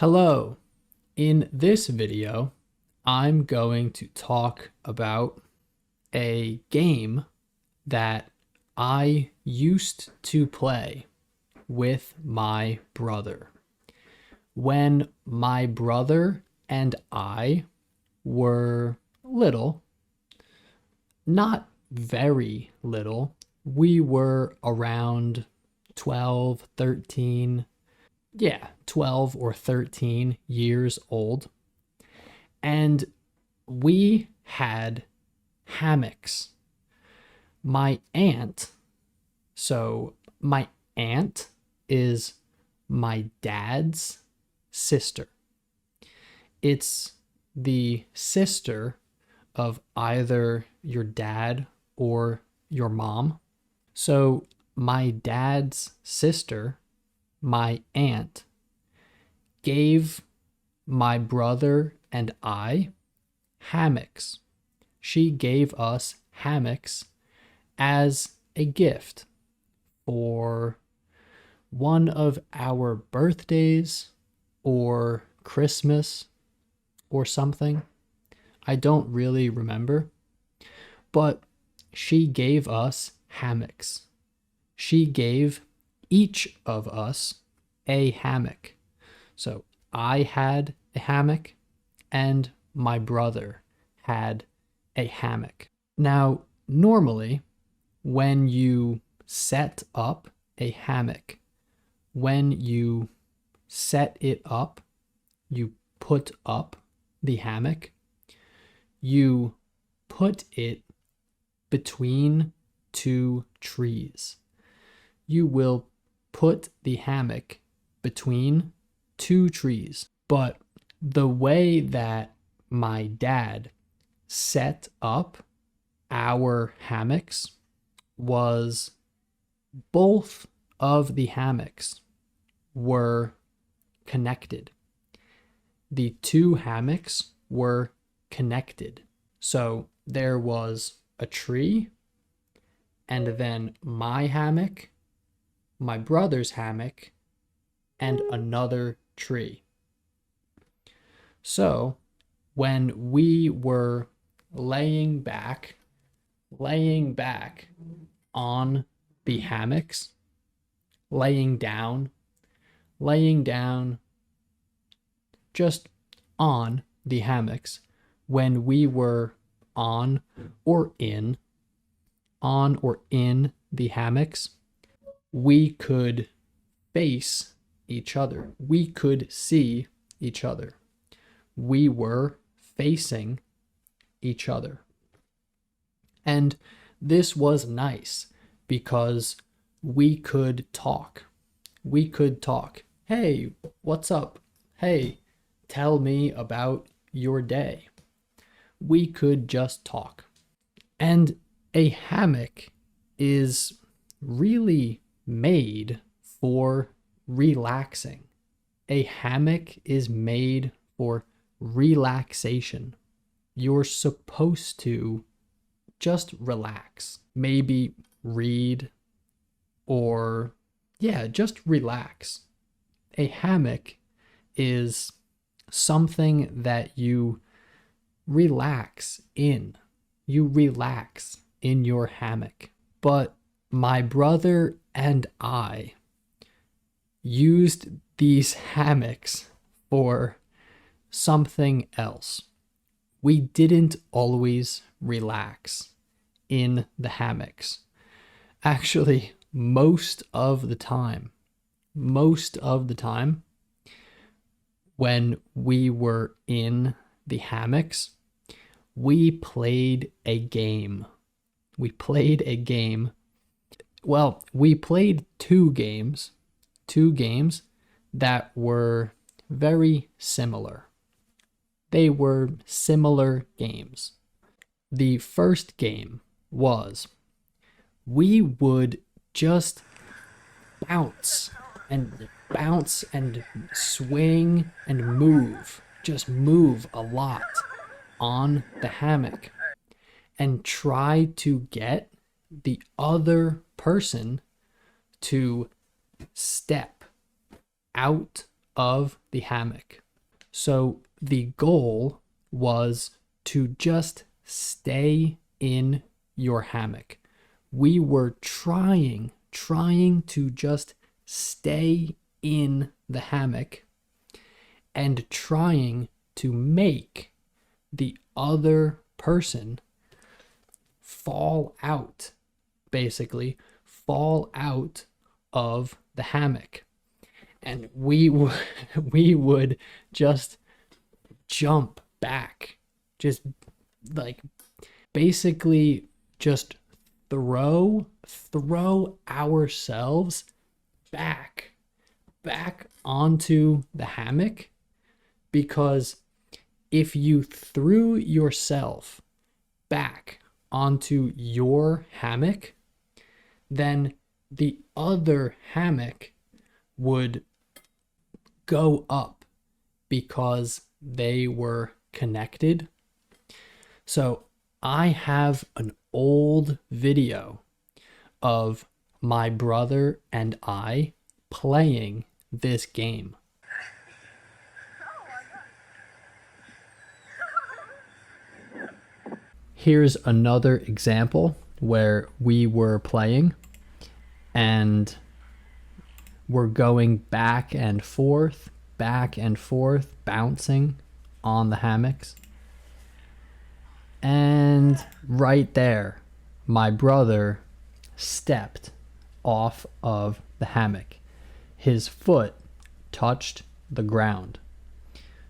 Hello. In this video, I'm going to talk about a game that I used to play with my brother. When my brother and I were little, not very little, we were around 12, 13, 12 or 13 years old. And we had hammocks. My aunt is my dad's sister. It's the sister of either your dad or your mom. So my dad's sister, my aunt, gave my brother and I hammocks. She gave us hammocks as a gift for one of our birthdays or Christmas or something. I don't really remember, but she gave us hammocks. She gave each of us a hammock. So I had a hammock and my brother had a hammock. Now, normally, when you set up a hammock, when you set it up, you put up the hammock, you put it between two trees. You will put the hammock between two trees. But the way that my dad set up our hammocks was both of the hammocks were connected. The two hammocks were connected. So there was a tree, and then my hammock, my brother's hammock, and another tree. So when we were laying back on the hammocks, laying down just on the hammocks, when we were on or in the hammocks, we could face each other. We could see each other. We were facing each other. And this was nice because we could talk. We could talk. Hey, what's up? Hey, tell me about your day. We could just talk. And a hammock is really made for relaxing. A hammock is made for relaxation. You're supposed to just relax. Maybe read or, just relax. A hammock is something that you relax in. You relax in your hammock. But my brother and I used these hammocks for something else. We didn't always relax in the hammocks. Actually, most of the time, when we were in the hammocks, we played a game. Well, we played two games that were very similar. They were similar games. The first game was we would just bounce and swing and move, just move a lot on the hammock and try to get the other person to step out of the hammock. So the goal was to just stay in your hammock. We were trying to just stay in the hammock and trying to make the other person fall out, basically fall out of the hammock. And we would just jump back, just like basically just throw ourselves back onto the hammock, because if you threw yourself back onto your hammock, then the other hammock would go up because they were connected. So I have an old video of my brother and I playing this game. Here's another example where we were playing and we're going back and forth, bouncing on the hammocks. And right there, my brother stepped off of the hammock. His foot touched the ground.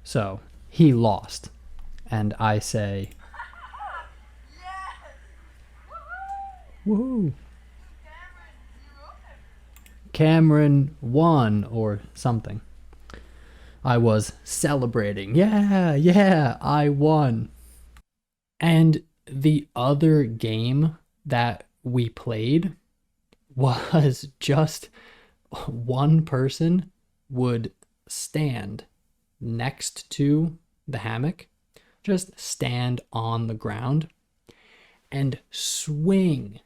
So he lost. And I say, woohoo! Cameron won, or something. I was celebrating. Yeah, I won. And the other game that we played was just one person would stand next to the hammock, just stand on the ground and swing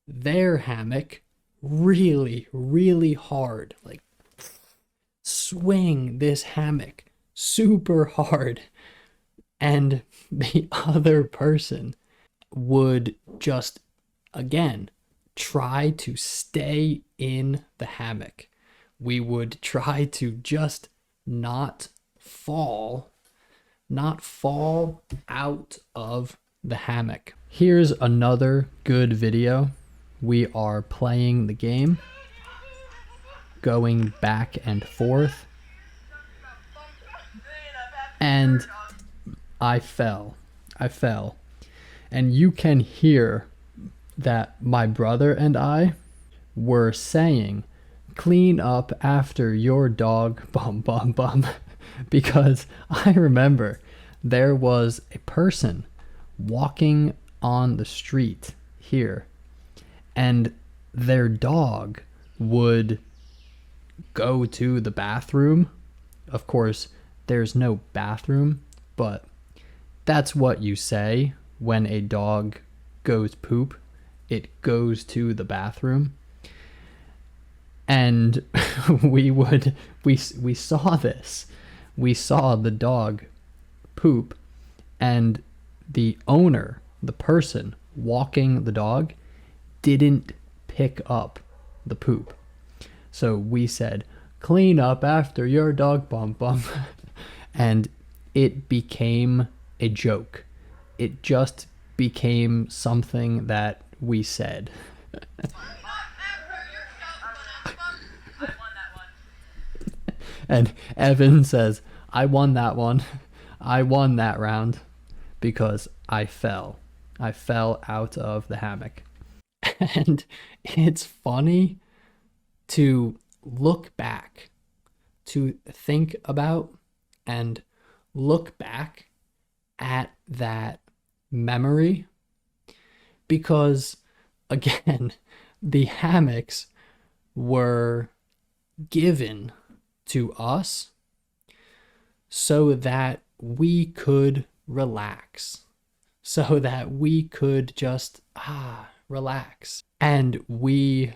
their hammock really hard, like swing this hammock super hard, and the other person would just again try to stay in the hammock. We would try to just not fall out of the hammock. Here's another good video. We are playing the game, going back and forth, and I fell. And you can hear that my brother and I were saying, "Clean up after your dog, bum bum bum," because I remember there was a person walking on the street here, and their dog would go to the bathroom. Of course, there's no bathroom, but that's what you say when a dog goes poop. It goes to the bathroom. And we saw this. We saw the dog poop, and the owner, the person walking the dog, didn't pick up the poop. So we said, "Clean up after your dog, bum bum." And it became a joke. It just became something that we said. And Evan says, "I won that one. I won that round because I fell. I fell out of the hammock." And it's funny to look back, to think about and look back at that memory, because again, the hammocks were given to us so that we could relax, so that we could just relax. And we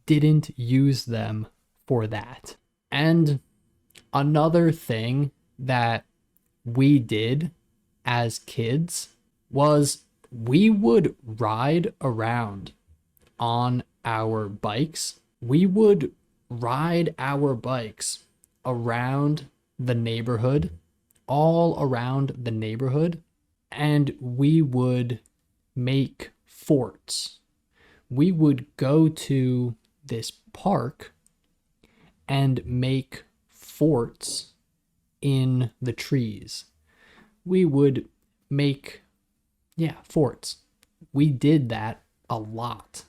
didn't use them for that. And Another thing that we did as kids was we would ride around on our bikes. We would ride our bikes around the neighborhood, all around the neighborhood, and we would make forts. We would go to this park and make forts in the trees. We would make, forts. We did that a lot.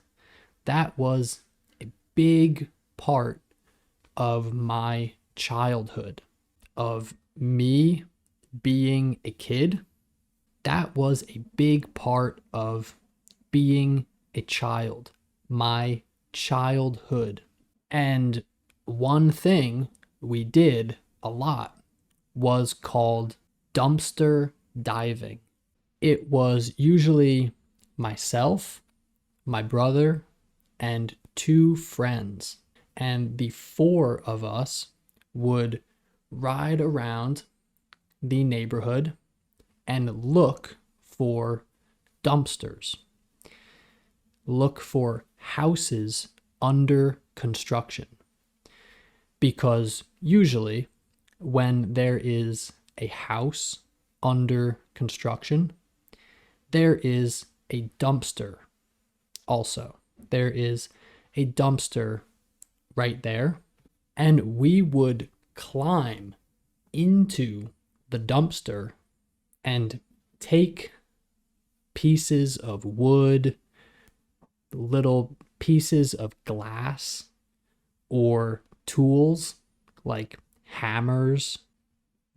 That was a big part of my childhood, of me being a kid. That was a big part of being a child, my childhood. And one thing we did a lot was called dumpster diving. It was usually myself, my brother, and 2 friends. And the 4 of us would ride around the neighborhood and look for dumpsters. Look for houses under construction. Because usually when there is a house under construction, there is a dumpster also. There is a dumpster right there, and we would climb into the dumpster and take pieces of wood, little pieces of glass, or tools like hammers,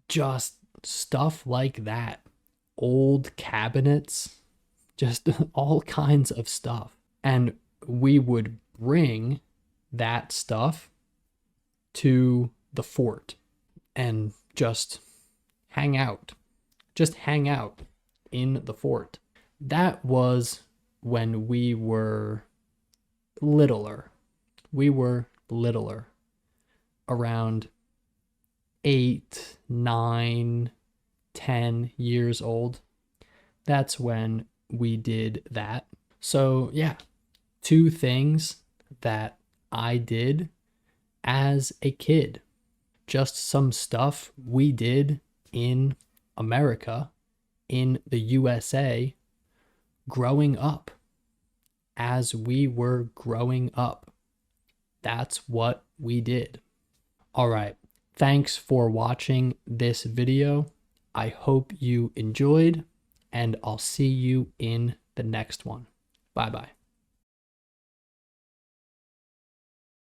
just stuff like that. Old cabinets, just all kinds of stuff. And we would bring that stuff to the fort and just hang out. Just hang out in the fort. That was when we were littler. We were littler. Around 8, 9, 10 years old. That's when we did that. So yeah, 2 things that I did as a kid. Just some stuff we did in America, in the USA, growing up. As we were growing up. That's what we did. All right. Thanks for watching this video. I hope you enjoyed, and I'll see you in the next one. Bye-bye.